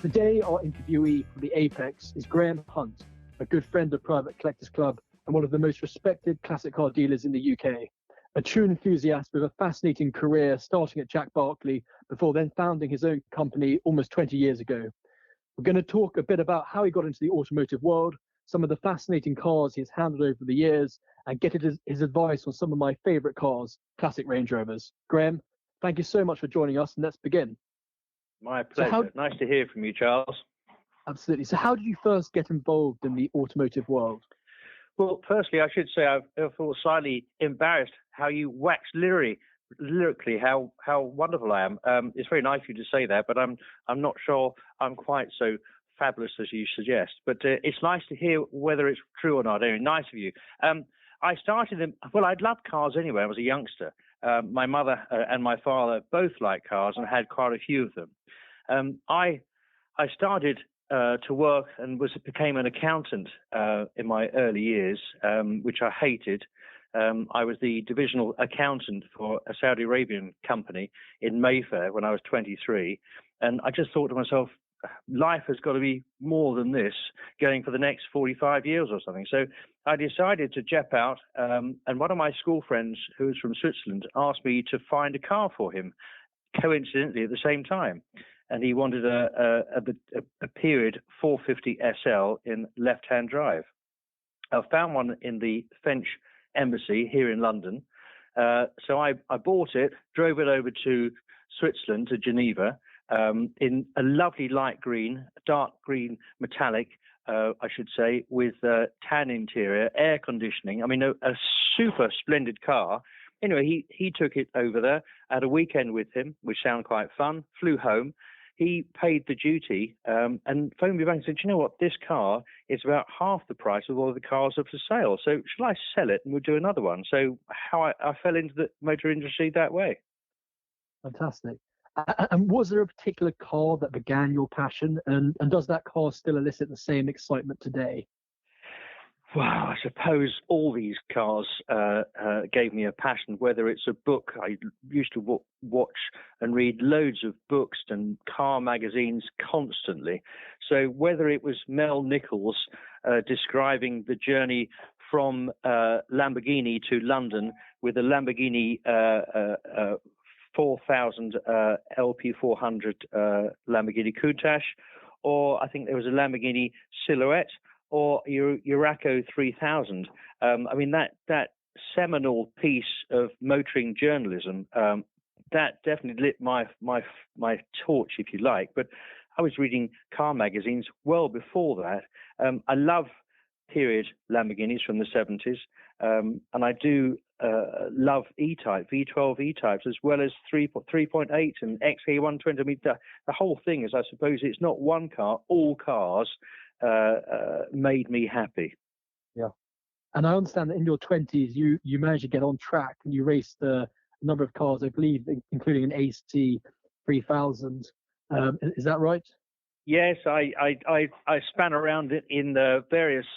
Today, our interviewee for the Apex is Graeme Hunt, a good friend of Private Collectors Club and one of the most respected classic car dealers in the UK. A true enthusiast with a fascinating career starting at Jack Barkley before then founding his own company almost 20 years ago. We're going to talk a bit about how he got into the automotive world, some of the fascinating cars he's handled over the years, and get his advice on some of my favourite cars, classic Range Rovers. Graeme, thank you so much for joining us, and let's begin. My pleasure. Nice to hear from you, Charles. Absolutely. So how did you first get involved in the automotive world? Well, firstly, I should say I feel slightly embarrassed how you wax lyrically how wonderful I am. It's very nice of you to say that, but I'm not sure I'm quite so fabulous as you suggest. But it's nice to hear whether it's true or not. Anyway, nice of you. I started I'd loved cars anyway. I was a youngster. My mother and my father both liked cars and had quite a few of them. I started to work and became an accountant in my early years, which I hated. I was the divisional accountant for a Saudi Arabian company in Mayfair when I was 23, and I just thought to myself, life has got to be more than this, going for the next 45 years or something. So I decided to jet out, and one of my school friends, who was from Switzerland, asked me to find a car for him, coincidentally at the same time. And he wanted a period 450 SL in left-hand drive. I found one in the French embassy here in London. So I bought it, drove it over to Switzerland, to Geneva, in a lovely light green, dark green metallic, I should say, with tan interior, air conditioning. I mean, a super splendid car. Anyway, he took it over there, had a weekend with him, which sounded quite fun, flew home. He paid the duty and phoned me back and said, you know what, this car is about half the price of all the cars are for sale. So shall I sell it and we'll do another one? So how I fell into the motor industry that way. Fantastic. And was there a particular car that began your passion? And does that car still elicit the same excitement today? Well, I suppose all these cars gave me a passion, whether it's a book. I used to watch and read loads of books and car magazines constantly. So whether it was Mel Nichols describing the journey from Lamborghini to London with a Lamborghini 4000 LP400 Lamborghini Countach, or I think there was a Lamborghini Silhouette, or Uraco 3000. I mean, that seminal piece of motoring journalism, that definitely lit my torch, if you like. But I was reading car magazines well before that. I love period Lamborghinis from the 70s, and I do love E-Type, V12 E-Types, as well as 3.8 and XK120. I mean, the whole thing is, I suppose, it's not one car, all cars made me happy. Yeah. And I understand that in your 20s, you managed to get on track and you raced a number of cars, I believe, including an AC 3000. Is that right? Yes, I span around it in the various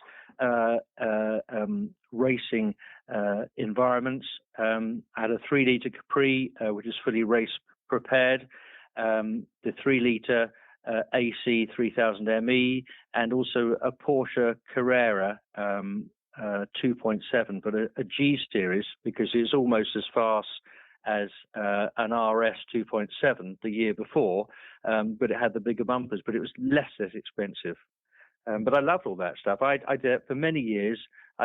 racing environments. I had a 3-litre Capri, which is fully race prepared, the 3-litre AC 3000 ME, and also a Porsche Carrera 2.7, but a G series, because it's almost as fast as an RS 2.7 the year before, but it had the bigger bumpers, but it was less expensive. But I loved all that stuff. I did it for many years.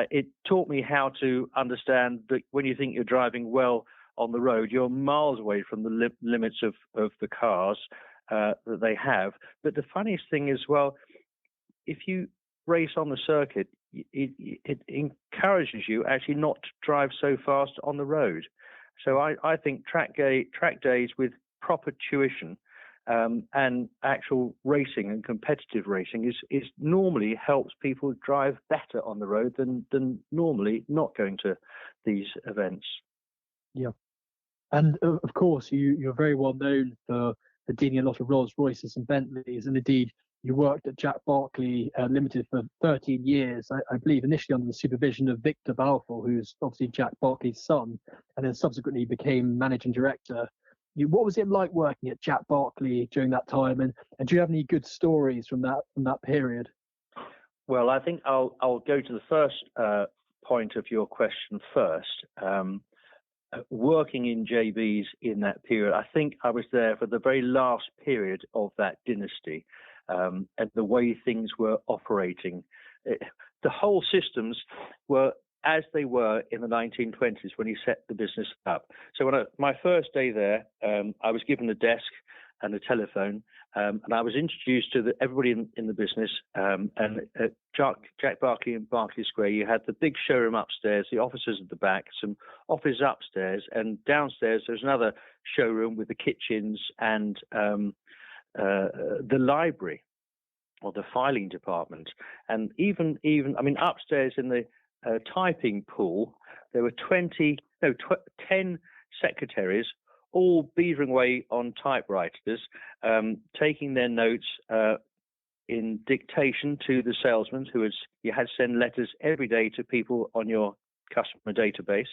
It taught me how to understand that when you think you're driving well on the road, you're miles away from the limits of the cars that they have. But the funniest thing is, well, if you race on the circuit, it encourages you actually not to drive so fast on the road. So I think track days with proper tuition and actual racing and competitive racing is normally helps people drive better on the road than normally not going to these events. Yeah. And of course, you're very well known for dealing a lot of Rolls Royces and Bentleys, and indeed you worked at Jack Barkley Limited for 13 years, I believe initially under the supervision of Victor Balfour, who's obviously Jack Barkley's son, and then subsequently became managing director. What was it like working at Jack Barkley during that time, and do you have any good stories from that period? Well, I think I'll go to the first point of your question first. Working in JB's in that period, I think I was there for the very last period of that dynasty, and the way things were operating. The whole systems were as they were in the 1920s when he set the business up. So my first day there, I was given a desk and a telephone, and I was introduced to everybody in the business. And at Jack Barkley in Berkeley Square, you had the big showroom upstairs, the offices at the back, some offices upstairs, and downstairs there's another showroom with the kitchens and the library or the filing department. And even I mean, upstairs in the typing pool, there were 10 secretaries, all beavering away on typewriters, taking their notes in dictation to the salesman, you had to send letters every day to people on your customer database.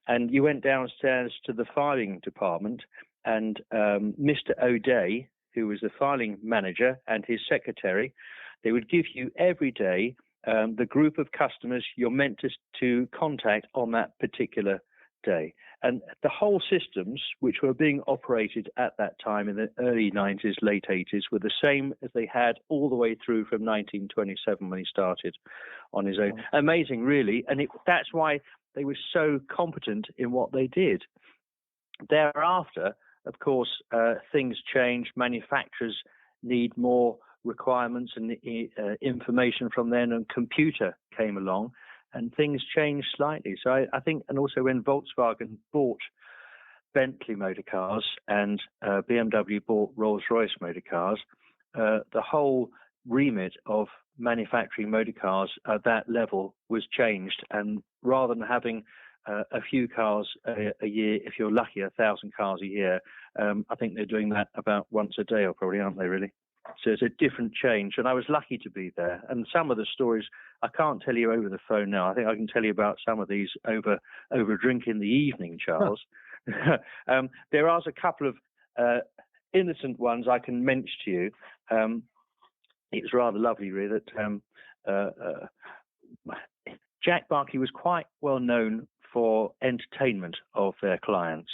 And you went downstairs to the filing department, and Mr. O'Day, who was the filing manager, and his secretary, they would give you every day the group of customers you're meant to contact on that particular day. And the whole systems, which were being operated at that time in the early 90s, late 80s, were the same as they had all the way through from 1927 when he started on his own. Amazing, really. And that's why they were so competent in what they did. Thereafter, of course, things changed. Manufacturers need more requirements and information from them, and computer came along, and things changed slightly. So I think, and also when Volkswagen bought Bentley motor cars and BMW bought Rolls-Royce motor cars, the whole remit of manufacturing motor cars at that level was changed. And rather than having a few cars a year, if you're lucky, 1,000 cars a year, I think they're doing that about once a day, or probably, aren't they, really? So it's a different change, and I was lucky to be there. And some of the stories I can't tell you over the phone now. I think I can tell you about some of these over a drink in the evening, Charles. There are a couple of innocent ones I can mention to you. It was rather lovely, really, that Jack Barkley was quite well known for entertainment of their clients.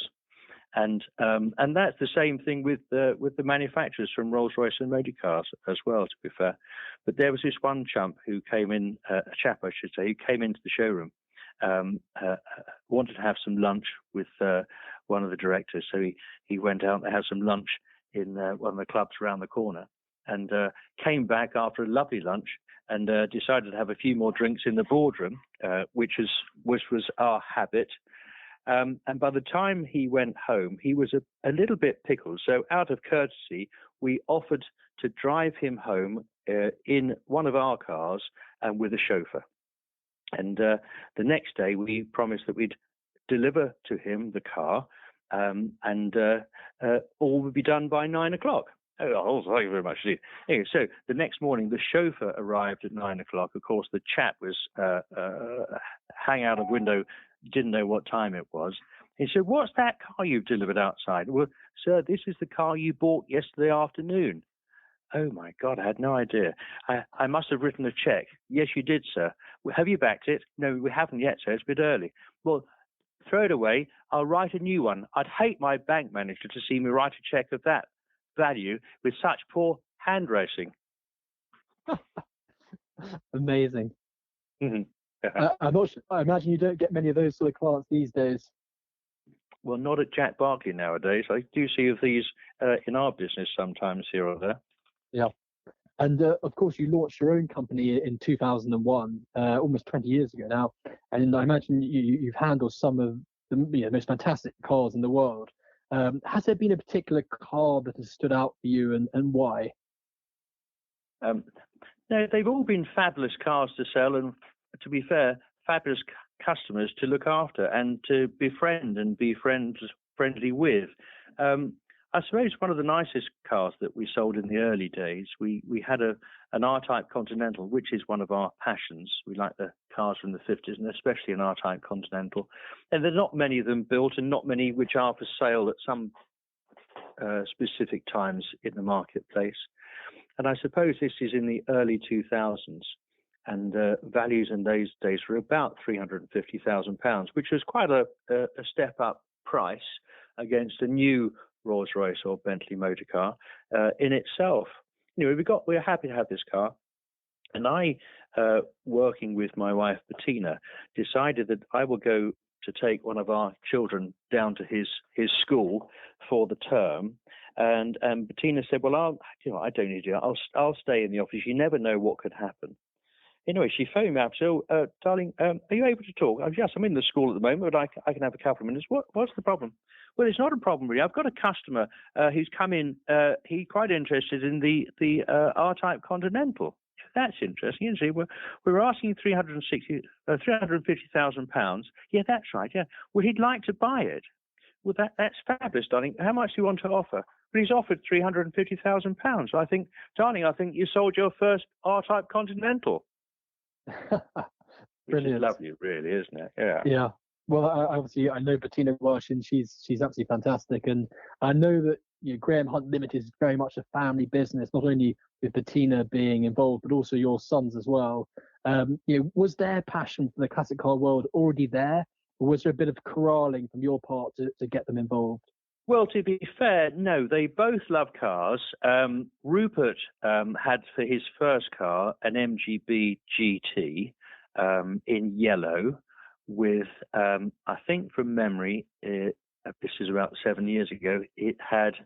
And that's the same thing with the manufacturers from Rolls-Royce and motor cars as well, to be fair. But there was this one chap who came in, a chap I should say, who came into the showroom, wanted to have some lunch with one of the directors. So he went out and had some lunch in one of the clubs around the corner, and came back after a lovely lunch and decided to have a few more drinks in the boardroom, which was our habit. And by the time he went home, he was a little bit pickled. So out of courtesy, we offered to drive him home in one of our cars and with a chauffeur. And the next day, we promised that we'd deliver to him the car, and all would be done by 9 o'clock. Oh, thank you very much. Anyway, so the next morning, the chauffeur arrived at 9 o'clock. Of course, the chap was hanging out of window, didn't know what time it was. He said, "What's that car you've delivered outside?" "Well, sir, this is the car you bought yesterday afternoon." "Oh, my God, I had no idea. I must have written a check." "Yes, you did, sir." "Well, have you backed it?" "No, we haven't yet, sir. It's a bit early." "Well, throw it away. I'll write a new one. I'd hate my bank manager to see me write a check of that value with such poor handwriting." Amazing. Mm-hmm. I imagine you don't get many of those sort of clients these days. Well, not at Jack Barkley nowadays. I do see of these in our business sometimes here or there. Yeah. And of course, you launched your own company in 2001, almost 20 years ago now. And I imagine you've handled some of the most fantastic cars in the world. Has there been a particular car that has stood out for you, and why? No, they've all been fabulous cars to sell, and to be fair, fabulous customers to look after and to befriend and be friendly with. I suppose one of the nicest cars that we sold in the early days, we had an R-Type Continental, which is one of our passions. We like the cars from the 50s, and especially an R-Type Continental. And there are not many of them built, and not many which are for sale at some specific times in the marketplace. And I suppose this is in the early 2000s, and values in those days were about £350,000, which was quite a step up price against a new Rolls-Royce or Bentley motor car in itself. We're happy to have this car. And I, working with my wife, Bettina, decided that I will go to take one of our children down to his school for the term. And Bettina said, well, I don't need you. I'll stay in the office. You never know what could happen. Anyway, she phoned me up. So, darling, are you able to talk? Yes, I'm in the school at the moment, but I can have a couple of minutes. What's the problem? Well, it's not a problem, really. I've got a customer who's come in. He's quite interested in the R-Type Continental. That's interesting, isn't it? We're asking £350,000. Yeah, that's right. Yeah. Well, he'd like to buy it. Well, that's fabulous, darling. How much do you want to offer? But he's offered £350,000. So I think you sold your first R-Type Continental. Which is lovely, really, isn't it? Yeah. Yeah. Well, obviously, I know Bettina Welsh, and she's absolutely fantastic. And I know that Graeme Hunt Limited is very much a family business, not only with Bettina being involved, but also your sons as well. Was their passion for the classic car world already there, or was there a bit of corralling from your part to get them involved? Well, to be fair, no, they both love cars. Rupert had for his first car an MGB GT in yellow with, I think from memory, this is about 7 years ago, it had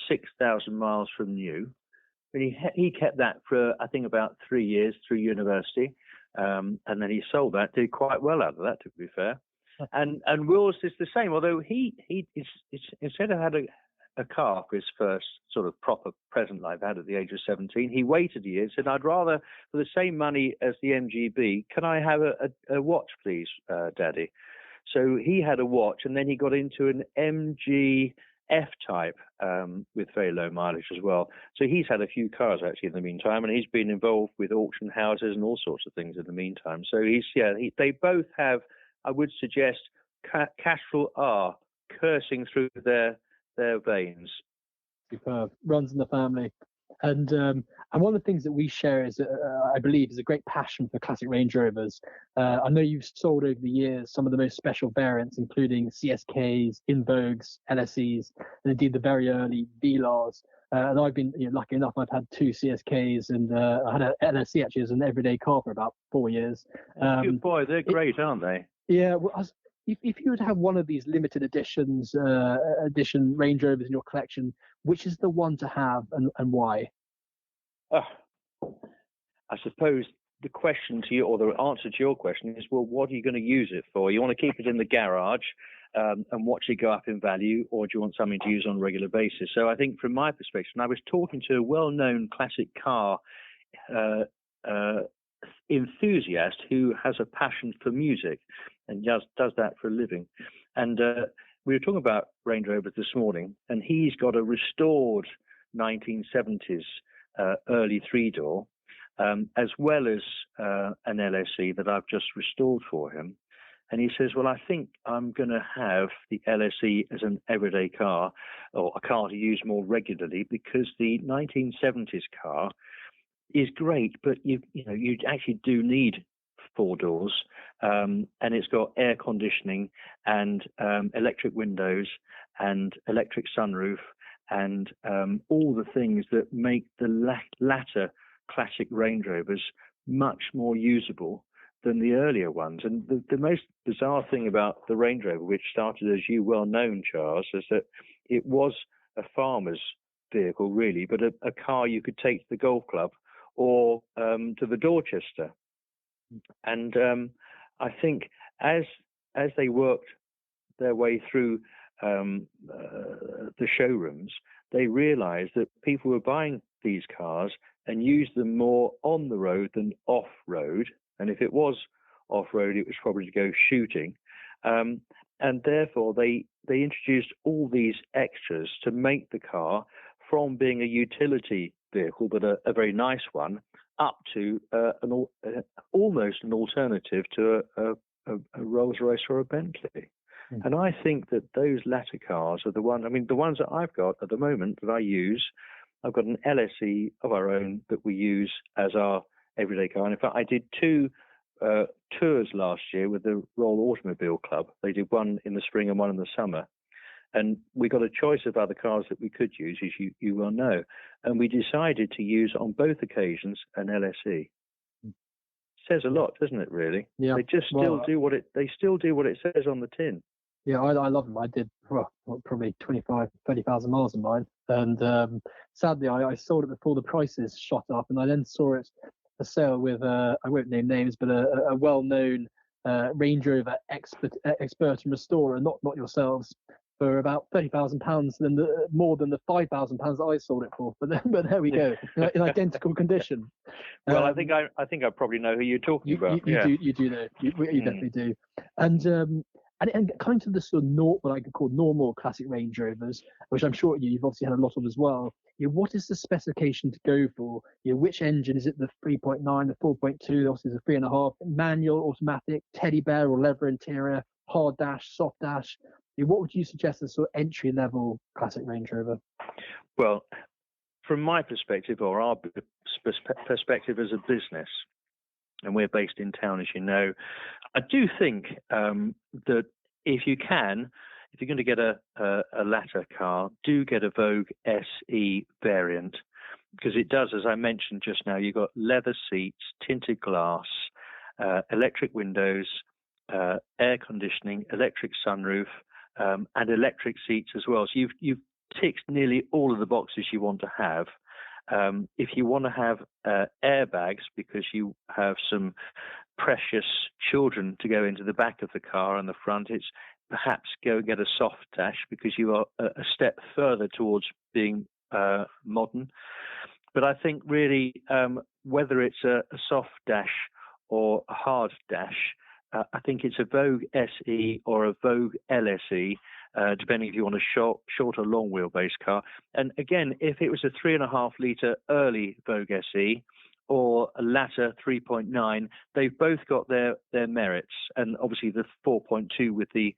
6,000 miles from new. And he kept that for, I think, about 3 years through university. And then he sold that, did quite well out of that, to be fair. And Will's is the same, although he instead of had a car for his first sort of proper present life out at the age of 17, he waited a year and said, I'd rather, for the same money as the MGB, can I have a watch, please, Daddy? So he had a watch, and then he got into an MG F-Type with very low mileage as well. So he's had a few cars actually in the meantime, and he's been involved with auction houses and all sorts of things in the meantime. So they both have, I would suggest, Castrol R coursing through their veins. Superb. Runs in the family. And one of the things that we share is, I believe, is a great passion for classic Range Rovers. I know you've sold over the years some of the most special variants, including CSKs, Invogues, LSEs, and indeed the very early VLARs. And I've been lucky enough, I've had two CSKs, and I had an LSE actually as an everyday car for about 4 years. Good boy, they're great, aren't they? Yeah, well, if you were to have one of these limited edition Range Rovers in your collection, which is the one to have and why? I suppose the question to you, or the answer to your question is, well, what are you going to use it for? You want to keep it in the garage and watch it go up in value, or do you want something to use on a regular basis? So I think from my perspective, and I was talking to a well-known classic car enthusiast who has a passion for music and does that for a living. And we were talking about Range Rovers this morning, and he's got a restored 1970s early three-door, as well as an LSE that I've just restored for him. And he says, well, I think I'm going to have the LSE as an everyday car, or a car to use more regularly, because the 1970s car is great, but you actually do need four doors, and it's got air conditioning and electric windows and electric sunroof and all the things that make the latter classic Range Rovers much more usable than the earlier ones. And the most bizarre thing about the Range Rover, which started, as you well known, Charles, is that it was a farmer's vehicle, really, but a car you could take to the golf club or to the Dorchester. And I think as they worked their way through the showrooms, they realized that people were buying these cars and used them more on the road than off road. And if it was off road, it was probably to go shooting. And therefore, they introduced all these extras to make the car from being a utility vehicle, but a very nice one, up to almost an alternative to a Rolls-Royce or a Bentley. And I think that those latter cars are the ones. I mean, the ones that I've got at the moment that I use, I've got an LSE of our own that we use as our everyday car. And in fact, I did two tours last year with the Royal Automobile Club. They did one in the spring and one in the summer. And we got a choice of other cars that we could use, as you well know. And we decided to use on both occasions an LSE. Says a lot, doesn't it? Really? Yeah. They just still do what it. They still do what it says on the tin. Yeah, I love them. I did probably 30,000 miles in mine, and sadly, I sold it before the prices shot up, and I then saw it for sale with I won't name names, but a well-known Range Rover expert and restorer, not yourselves, for about £30,000, more than the £5,000 that I sold it for. But there we go, in identical condition. Well, I think I probably know who you're talking about. You do know. You definitely do. And coming to the sort of what I could call normal classic Range Rovers, which I'm sure you've obviously had a lot of as well. What is the specification to go for? Which engine is it? The 3.9, the 4.2, obviously the 3.5, manual, automatic, teddy bear or leather interior, hard dash, soft dash? What would you suggest as sort of entry level classic Range Rover? Well, from my perspective, or our perspective as a business, and we're based in town, as you know, I do think that if you're going to get a latter car, do get a Vogue SE variant, because it does, as I mentioned just now, you've got leather seats, tinted glass, electric windows, air conditioning, electric sunroof, and electric seats as well. So you've ticked nearly all of the boxes you want to have. If you want to have airbags because you have some precious children to go into the back of the car and the front, it's perhaps go and get a soft dash because you are a step further towards being modern. But I think really whether it's a soft dash or a hard dash, I think it's a Vogue SE or a Vogue LSE, depending if you want a short or long wheelbase car. And again, if it was a 3.5 litre early Vogue SE or a latter 3.9, they've both got their merits. And obviously the 4.2 with the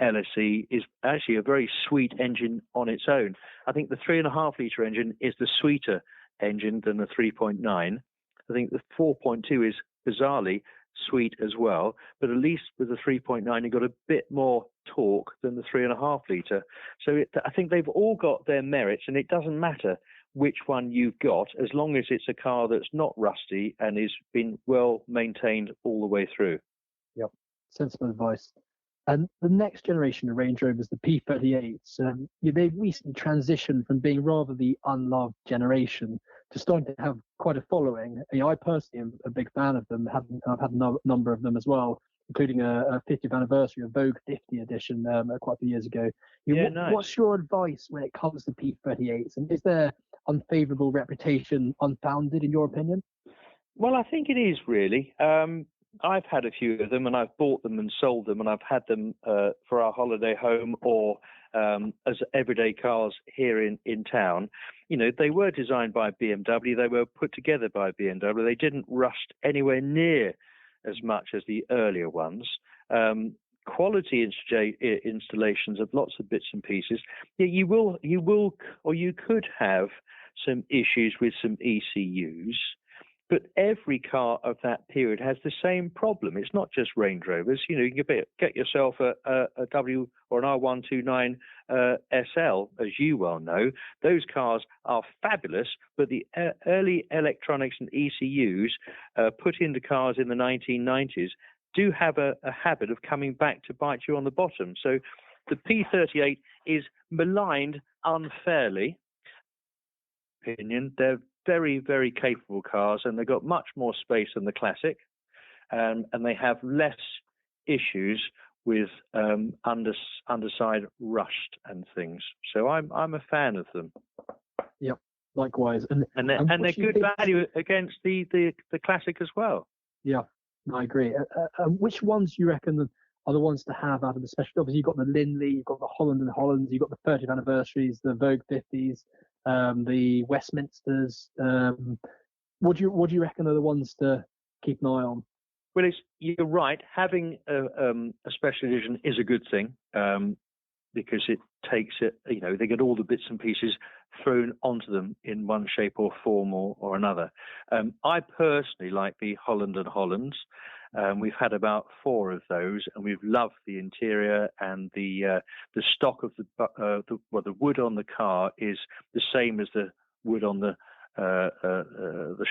LSE is actually a very sweet engine on its own. I think the 3.5 litre engine is the sweeter engine than the 3.9. I think the 4.2 is bizarrely sweet as well, but at least with the 3.9 you got a bit more torque than the 3.5 litre. So I think they've all got their merits, and it doesn't matter which one you've got as long as it's a car that's not rusty and is been well maintained all the way through. Yep, sensible advice. And the next generation of Range Rovers, the P38s, they've recently transitioned from being rather the unloved generation to starting to have quite a following. I personally am a big fan of them. I've had a number of them as well, including a 50th anniversary of Vogue 50 edition quite a few years ago. Nice. What's your advice when it comes to P38s? And is their unfavourable reputation unfounded, in your opinion? Well, I think it is really. I've had a few of them, and I've bought them and sold them, and I've had them for our holiday home or as everyday cars here in town. They were designed by BMW. They were put together by BMW. They didn't rust anywhere near as much as the earlier ones. Quality installations of lots of bits and pieces. Yeah, you will, or you could have some issues with some ECUs. But every car of that period has the same problem. It's not just Range Rovers. You can get yourself a W or an R129 SL, as you well know. Those cars are fabulous, but the early electronics and ECUs put into cars in the 1990s do have a habit of coming back to bite you on the bottom. So the P38 is maligned unfairly. Opinion, they're very, very capable cars, and they've got much more space than the Classic, and they have less issues with underside rust and things. So I'm a fan of them. Yep, likewise, and they're good value against the Classic as well. Yeah, I agree. Which ones do you reckon are the ones to have out of the special? Obviously, you've got the Lindley, you've got the Holland and Hollands, you've got the 30th anniversaries, the Vogue 50s. The Westminsters. What do you reckon are the ones to keep an eye on? Well, you're right. Having a special edition is a good thing, because it takes it, they get all the bits and pieces thrown onto them in one shape or form or another. I personally like the Holland and Hollands. We've had about 4 of those, and we've loved the interior, and the stock of the wood on the car is the same as the wood on the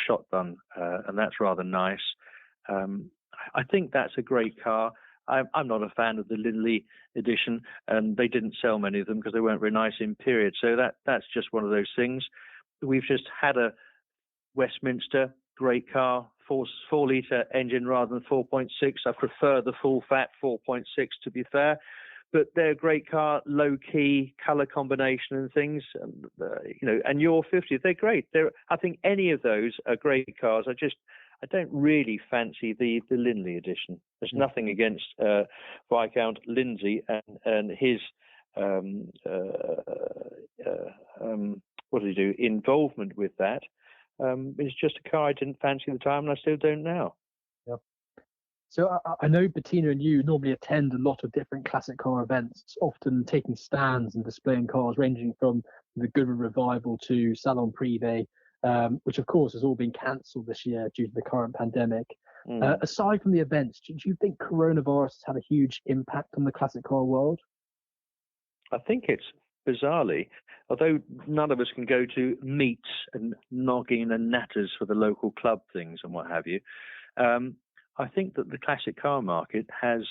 shotgun, and that's rather nice. I think that's a great car. I'm not a fan of the Lindley edition, and they didn't sell many of them because they weren't very nice in period. So that's just one of those things. We've just had a Westminster, great car, 4-litre engine rather than 4.6. I prefer the full fat 4.6 to be fair, but they're a great car, low key, color combination and things. And your 50, they're great. I think any of those are great cars. I don't really fancy the Lindley edition. There's nothing against Viscount Lindsay and his what did he do? Involvement with that. It's just a car I didn't fancy at the time, and I still don't now. Yeah. So I know Bettina and you normally attend a lot of different classic car events, often taking stands and displaying cars ranging from the Goodwood Revival to Salon Privé, which of course has all been cancelled this year due to the current pandemic. Aside from the events, do you think coronavirus has had a huge impact on the classic car world? I think it's bizarrely, although none of us can go to meets and noggin and natters for the local club things and what have you, I think that the classic car market has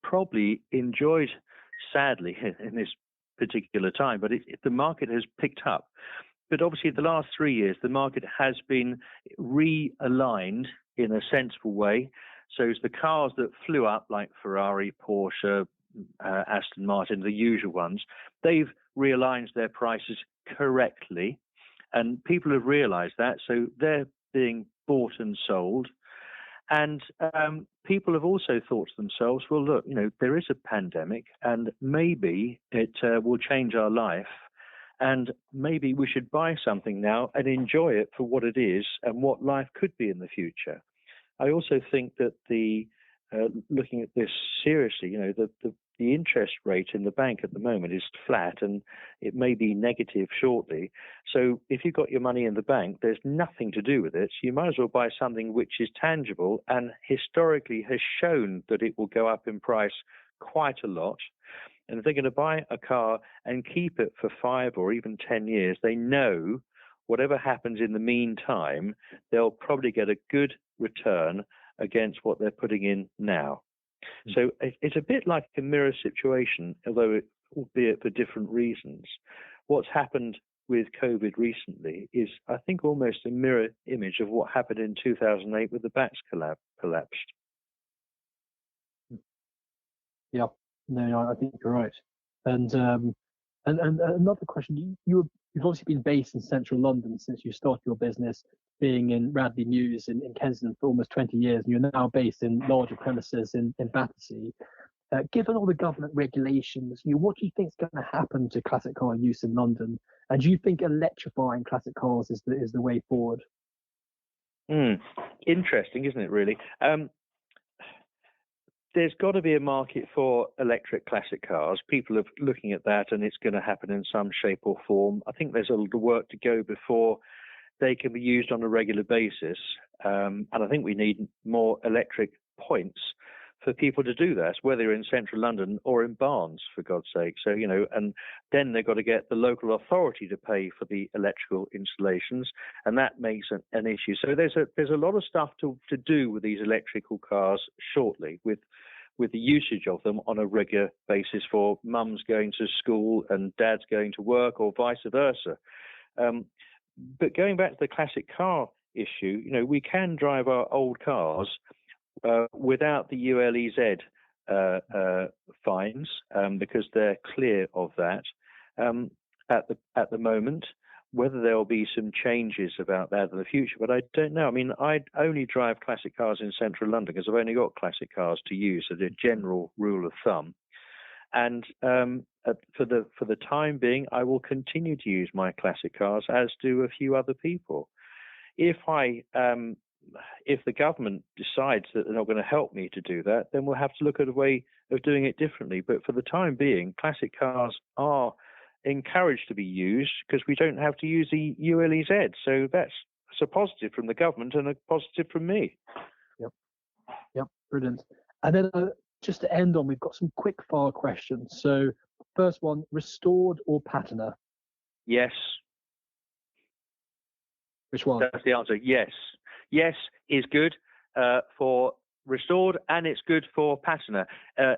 probably enjoyed, sadly, in this particular time, but the market has picked up. But obviously, the last 3 years, the market has been realigned in a sensible way. So it's the cars that flew up, like Ferrari, Porsche, Aston Martin, the usual ones, they've realigned their prices correctly, and people have realized that. So they're being bought and sold. And people have also thought to themselves, well, look, there is a pandemic, and maybe it will change our life. And maybe we should buy something now and enjoy it for what it is and what life could be in the future. I also think that looking at this seriously, the interest rate in the bank at the moment is flat, and it may be negative shortly. So if you've got your money in the bank, there's nothing to do with it. So you might as well buy something which is tangible and historically has shown that it will go up in price quite a lot. And if they're going to buy a car and keep it for 5 or even 10 years, they know whatever happens in the meantime, they'll probably get a good return against what they're putting in now. So it's a bit like a mirror situation, although albeit for different reasons. What's happened with COVID recently is, I think, almost a mirror image of what happened in 2008 with the BATS collapsed. Yeah. No, I think you're right. And another question: you've obviously been based in central London since you started your business, being in Radley Mews in Kensington for almost 20 years, and you're now based in larger premises in Battersea. Given all the government regulations, what do you think is going to happen to classic car use in London? And do you think electrifying classic cars is the way forward? Interesting, isn't it? Really. There's got to be a market for electric classic cars. People are looking at that, and it's going to happen in some shape or form. I think there's a lot of work to go before they can be used on a regular basis. And I think we need more electric points for people to do that, whether in central London or in Barnes, for God's sake. So, and then they've got to get the local authority to pay for the electrical installations, and that makes an issue. So there's a lot of stuff to do with these electrical cars shortly, with the usage of them on a regular basis for mums going to school and dads going to work, or vice versa. But going back to the classic car issue, we can drive our old cars without the ULEZ fines, because they're clear of that at the moment. Whether there will be some changes about that in the future, but I don't know. I mean, I only drive classic cars in central London because I've only got classic cars to use as a general rule of thumb. And for the time being, I will continue to use my classic cars, as do a few other people. If I if the government decides that they're not going to help me to do that, then we'll have to look at a way of doing it differently. But for the time being, classic cars are encouraged to be used because we don't have to use the ULEZ. So that's a positive from the government and a positive from me. Yep, brilliant. And then just to end on, we've got some quick fire questions. So first one, restored or patina? Yes. Which one? That's the answer. Yes. Yes is good for restored, and it's good for patina.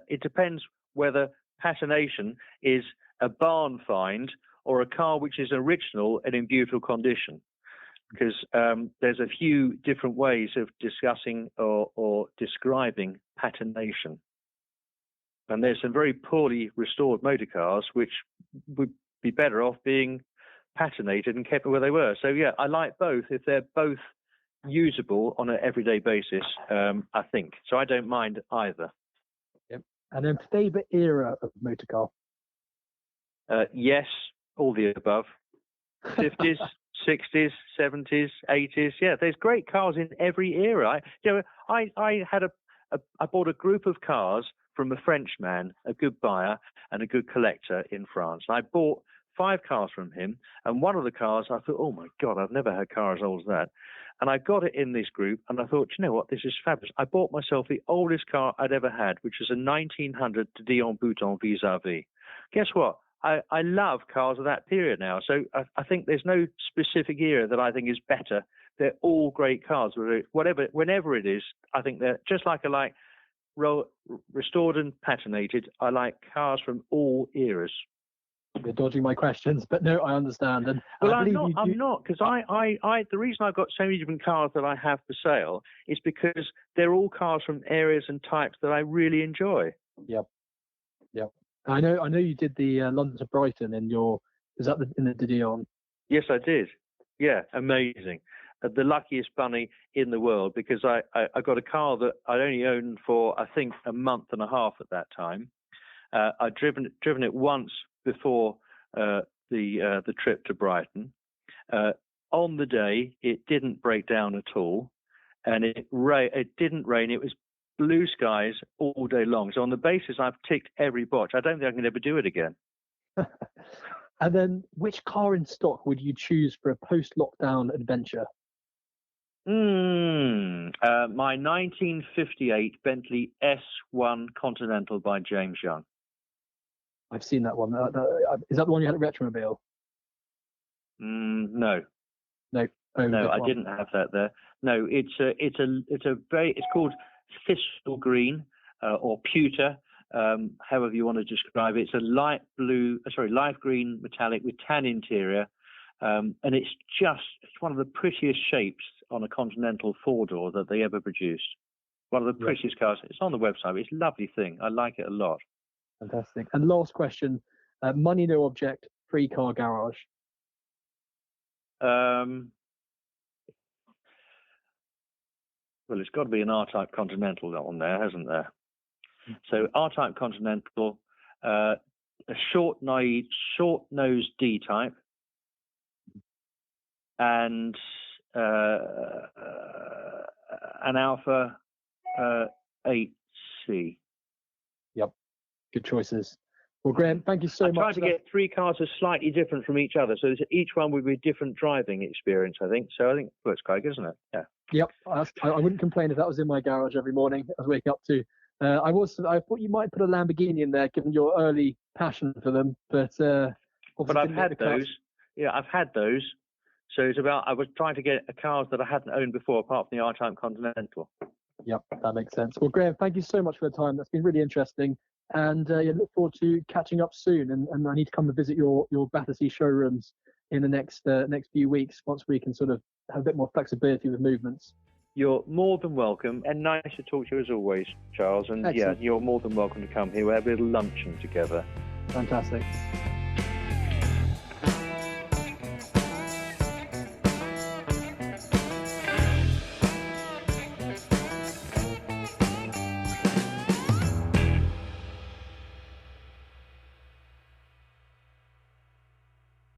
It depends whether patination is a barn find or a car which is original and in beautiful condition. Because there's a few different ways of discussing or describing patination. And there's some very poorly restored motor cars which would be better off being patinated and kept where they were. So, yeah, I like both if they're both usable on an everyday basis, I think. So I don't mind either. Yep. And then favourite era of motor car? Yes, all the above. 50s. 60s, 70s, 80s. Yeah, there's great cars in every era. I bought a group of cars from a French man, a good buyer and a good collector in France. I bought 5 cars from him, and one of the cars I thought, oh my God, I've never had a car as old as that. And I got it in this group, and I thought, you know what, this is fabulous. I bought myself the oldest car I'd ever had, which was a 1900 Dion Bouton vis-a-vis. Guess what? I love cars of that period now. So I think there's no specific era that I think is better. They're all great cars. Whenever it is, I think they're just like I like restored and patinated. I like cars from all eras. You're dodging my questions, but no, I understand. And well, I'm not, because the reason I've got so many different cars that I have for sale is because they're all cars from areas and types that I really enjoy. Yep. I know you did the London to Brighton in the Dion? Yes, I did. Yeah, amazing. The luckiest bunny in the world, because I got a car that I'd only owned for, I think, a month and a half at that time. I'd driven it once before the trip to Brighton. On the day, it didn't break down at all, and it didn't rain. It was blue skies all day long. So on the basis I've ticked every box, I don't think I can ever do it again. And then which car in stock would you choose for a post-lockdown adventure? My 1958 Bentley S1 Continental by James Young. I've seen that one. Is that the one you had at Retromobile? No. No. No, I didn't have that there. No, it's called Thistle Green or Pewter, however you want to describe it. It's a light green metallic with tan interior, and it's one of the prettiest shapes on a Continental 4-door that they ever produced. One of the prettiest cars. It's on the website. It's a lovely thing. I like it a lot. Fantastic. And last question: money no object, free car garage. Well, it's got to be an R-Type Continental on there, hasn't there? So R-Type Continental, a short-nosed D-Type, and an Alpha 8C. Yep, good choices. Well, Graeme, thank you so much. I tried to get 3 cars as slightly different from each other, so each one would be a different driving experience, I think. So I think it's quite good, isn't it? Yeah. Yep, I wouldn't complain if that was in my garage every morning I was waking up to. I thought you might put a Lamborghini in there, given your early passion for them, but I've had those. Yeah, I've had those. So it's about I was trying to get cars that I hadn't owned before, apart from the R-Type Continental. Yep, that makes sense. Well, Graeme, thank you so much for the time. That's been really interesting. And look forward to catching up soon. And I need to come and visit your Battersea showrooms in the next few weeks, once we can sort of have a bit more flexibility with movements. You're more than welcome, and nice to talk to you as always, Charles. And excellent. Yeah, you're more than welcome to come here. We'll have a little luncheon together. Fantastic.